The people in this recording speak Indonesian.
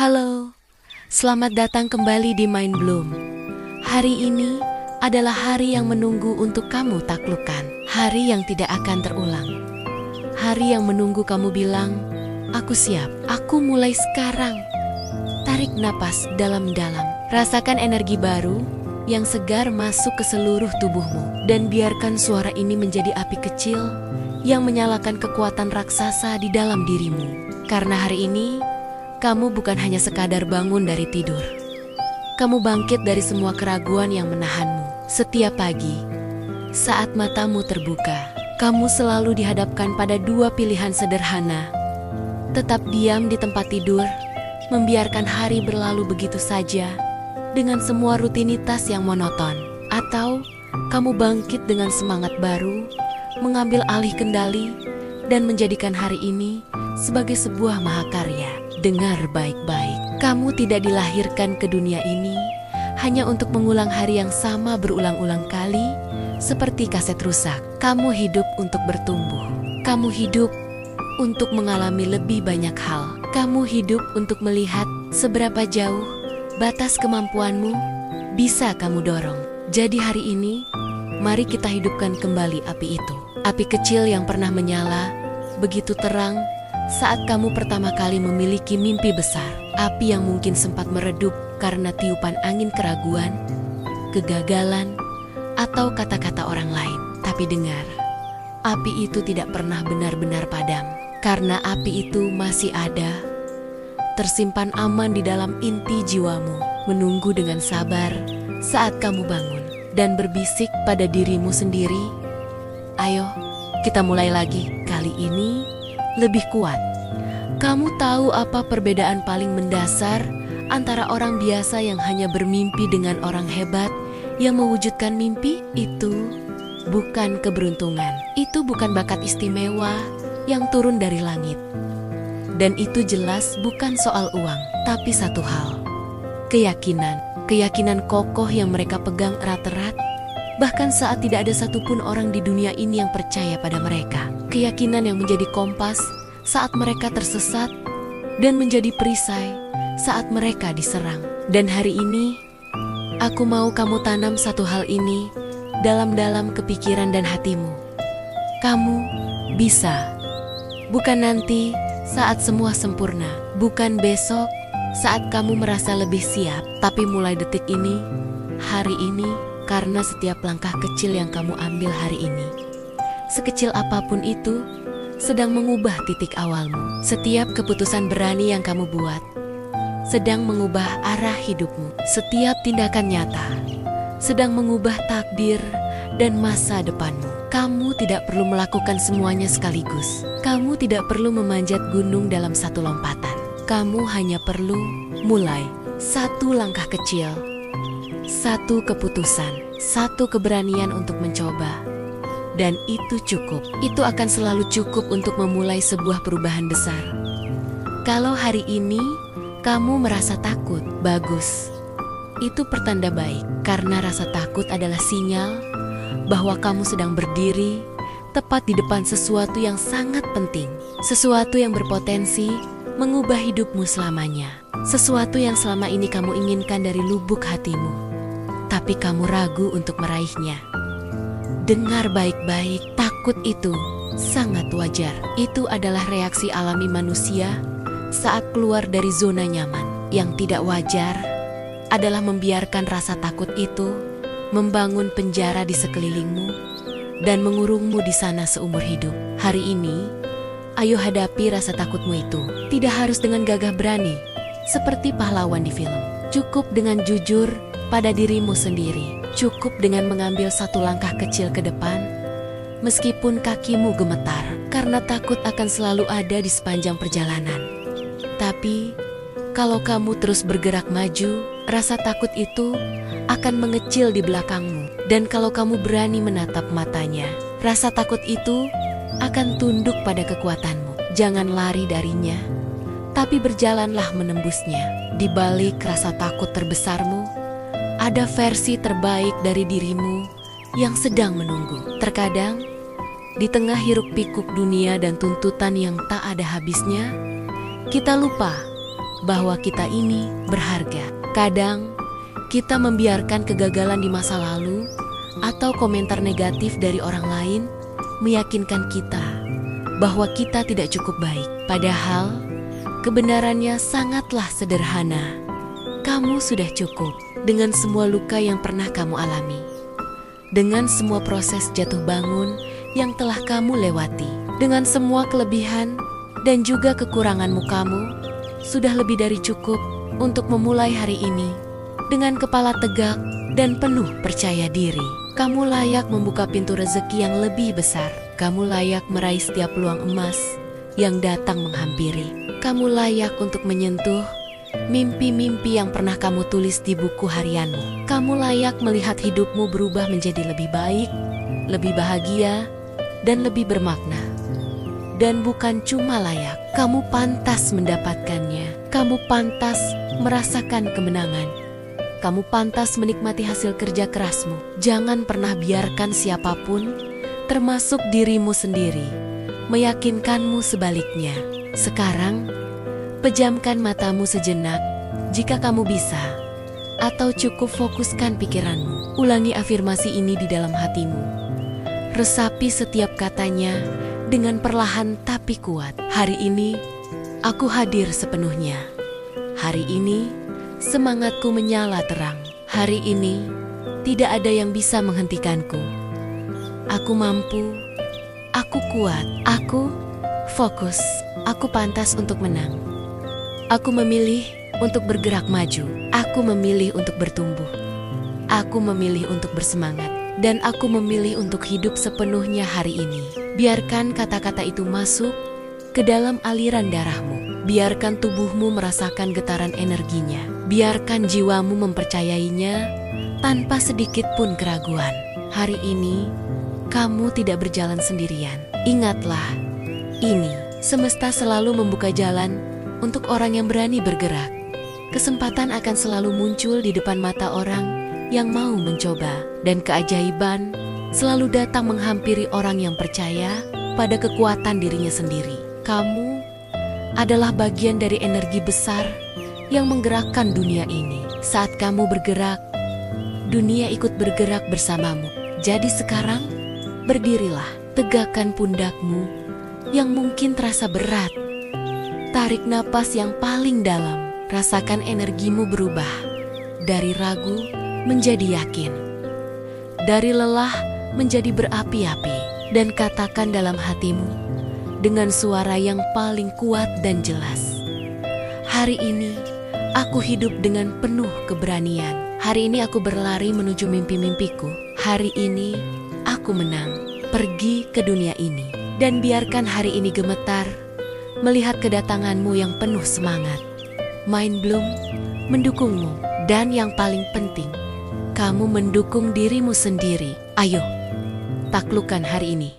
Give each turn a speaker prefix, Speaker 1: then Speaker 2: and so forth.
Speaker 1: Halo, selamat datang kembali di Mind Bloom. Hari ini adalah hari yang menunggu untuk kamu taklukkan. Hari yang tidak akan terulang. Hari yang menunggu kamu bilang, aku siap, aku mulai sekarang. Tarik napas dalam-dalam. Rasakan energi baru yang segar masuk ke seluruh tubuhmu. Dan biarkan suara ini menjadi api kecil yang menyalakan kekuatan raksasa di dalam dirimu. Karena hari ini, kamu bukan hanya sekadar bangun dari tidur. Kamu bangkit dari semua keraguan yang menahanmu. Setiap pagi, saat matamu terbuka, kamu selalu dihadapkan pada dua pilihan sederhana. Tetap diam di tempat tidur, membiarkan hari berlalu begitu saja, dengan semua rutinitas yang monoton. Atau, kamu bangkit dengan semangat baru, mengambil alih kendali, dan menjadikan hari ini sebagai sebuah mahakarya. Dengar baik-baik, kamu tidak dilahirkan ke dunia ini hanya untuk mengulang hari yang sama berulang-ulang kali seperti kaset rusak. Kamu hidup untuk bertumbuh. Kamu hidup untuk mengalami lebih banyak hal. Kamu hidup untuk melihat seberapa jauh batas kemampuanmu bisa kamu dorong. Jadi hari ini, mari kita hidupkan kembali api itu. Api kecil yang pernah menyala begitu terang saat kamu pertama kali memiliki mimpi besar. Api yang mungkin sempat meredup karena tiupan angin keraguan, kegagalan, atau kata-kata orang lain. Tapi dengar, api itu tidak pernah benar-benar padam. Karena api itu masih ada, tersimpan aman di dalam inti jiwamu, menunggu dengan sabar saat kamu bangun dan berbisik pada dirimu sendiri, ayo kita mulai lagi, kali ini lebih kuat. Kamu tahu apa perbedaan paling mendasar antara orang biasa yang hanya bermimpi dengan orang hebat yang mewujudkan mimpi? Itu bukan keberuntungan. Itu bukan bakat istimewa yang turun dari langit. Dan itu jelas bukan soal uang, tapi satu hal. Keyakinan. Keyakinan kokoh yang mereka pegang erat-erat, bahkan saat tidak ada satupun orang di dunia ini yang percaya pada mereka. Keyakinan yang menjadi kompas saat mereka tersesat dan menjadi perisai saat mereka diserang. Dan hari ini, aku mau kamu tanam satu hal ini dalam-dalam kepikiran dan hatimu. Kamu bisa. Bukan nanti saat semua sempurna. Bukan besok saat kamu merasa lebih siap. Tapi mulai detik ini, hari ini, karena setiap langkah kecil yang kamu ambil hari ini, sekecil apapun itu, sedang mengubah titik awalmu. Setiap keputusan berani yang kamu buat, sedang mengubah arah hidupmu. Setiap tindakan nyata, sedang mengubah takdir dan masa depanmu. Kamu tidak perlu melakukan semuanya sekaligus. Kamu tidak perlu memanjat gunung dalam satu lompatan. Kamu hanya perlu mulai satu langkah kecil, satu keputusan, satu keberanian untuk mencoba. Dan itu cukup. Itu akan selalu cukup untuk memulai sebuah perubahan besar. Kalau hari ini kamu merasa takut, bagus. Itu pertanda baik, karena rasa takut adalah sinyal bahwa kamu sedang berdiri tepat di depan sesuatu yang sangat penting. Sesuatu yang berpotensi mengubah hidupmu selamanya. Sesuatu yang selama ini kamu inginkan dari lubuk hatimu, tapi kamu ragu untuk meraihnya. Dengar baik-baik, takut itu sangat wajar. Itu adalah reaksi alami manusia saat keluar dari zona nyaman. Yang tidak wajar adalah membiarkan rasa takut itu membangun penjara di sekelilingmu dan mengurungmu di sana seumur hidup. Hari ini, ayo hadapi rasa takutmu itu. Tidak harus dengan gagah berani, seperti pahlawan di film. Cukup dengan jujur pada dirimu sendiri. Cukup dengan mengambil satu langkah kecil ke depan, meskipun kakimu gemetar, karena takut akan selalu ada di sepanjang perjalanan. Tapi, kalau kamu terus bergerak maju, rasa takut itu akan mengecil di belakangmu. Dan kalau kamu berani menatap matanya, rasa takut itu akan tunduk pada kekuatanmu. Jangan lari darinya, tapi berjalanlah menembusnya. Di balik rasa takut terbesarmu, ada versi terbaik dari dirimu yang sedang menunggu. Terkadang, di tengah hiruk pikuk dunia dan tuntutan yang tak ada habisnya, kita lupa bahwa kita ini berharga. Kadang, kita membiarkan kegagalan di masa lalu atau komentar negatif dari orang lain meyakinkan kita bahwa kita tidak cukup baik. Padahal, kebenarannya sangatlah sederhana. Kamu sudah cukup dengan semua luka yang pernah kamu alami, dengan semua proses jatuh bangun yang telah kamu lewati, dengan semua kelebihan dan juga kekuranganmu. Kamu sudah lebih dari cukup untuk memulai hari ini dengan kepala tegak dan penuh percaya diri. Kamu layak membuka pintu rezeki yang lebih besar. Kamu layak meraih setiap peluang emas yang datang menghampiri. Kamu layak untuk menyentuh mimpi-mimpi yang pernah kamu tulis di buku harianmu. Kamu layak melihat hidupmu berubah menjadi lebih baik, lebih bahagia, dan lebih bermakna. Dan bukan cuma layak, kamu pantas mendapatkannya. Kamu pantas merasakan kemenangan. Kamu pantas menikmati hasil kerja kerasmu. Jangan pernah biarkan siapapun, termasuk dirimu sendiri, meyakinkanmu sebaliknya. Sekarang, pejamkan matamu sejenak jika kamu bisa, atau cukup fokuskan pikiranmu. Ulangi afirmasi ini di dalam hatimu. Resapi setiap katanya dengan perlahan tapi kuat. Hari ini, aku hadir sepenuhnya. Hari ini, semangatku menyala terang. Hari ini, tidak ada yang bisa menghentikanku. Aku mampu, aku kuat, aku fokus, aku pantas untuk menang. Aku memilih untuk bergerak maju. Aku memilih untuk bertumbuh. Aku memilih untuk bersemangat. Dan aku memilih untuk hidup sepenuhnya hari ini. Biarkan kata-kata itu masuk ke dalam aliran darahmu. Biarkan tubuhmu merasakan getaran energinya. Biarkan jiwamu mempercayainya tanpa sedikit pun keraguan. Hari ini, kamu tidak berjalan sendirian. Ingatlah, ini semesta selalu membuka jalan untuk orang yang berani bergerak. Kesempatan akan selalu muncul di depan mata orang yang mau mencoba. Dan keajaiban selalu datang menghampiri orang yang percaya pada kekuatan dirinya sendiri. Kamu adalah bagian dari energi besar yang menggerakkan dunia ini. Saat kamu bergerak, dunia ikut bergerak bersamamu. Jadi sekarang, berdirilah, tegakkan pundakmu yang mungkin terasa berat. Tarik napas yang paling dalam. Rasakan energimu berubah dari ragu menjadi yakin, dari lelah menjadi berapi-api. Dan katakan dalam hatimu dengan suara yang paling kuat dan jelas, hari ini aku hidup dengan penuh keberanian. Hari ini aku berlari menuju mimpi-mimpiku. Hari ini aku menang, pergi ke dunia ini. Dan biarkan hari ini gemetar melihat kedatanganmu yang penuh semangat. Mind Bloom mendukungmu. Dan yang paling penting, kamu mendukung dirimu sendiri. Ayo, taklukkan hari ini.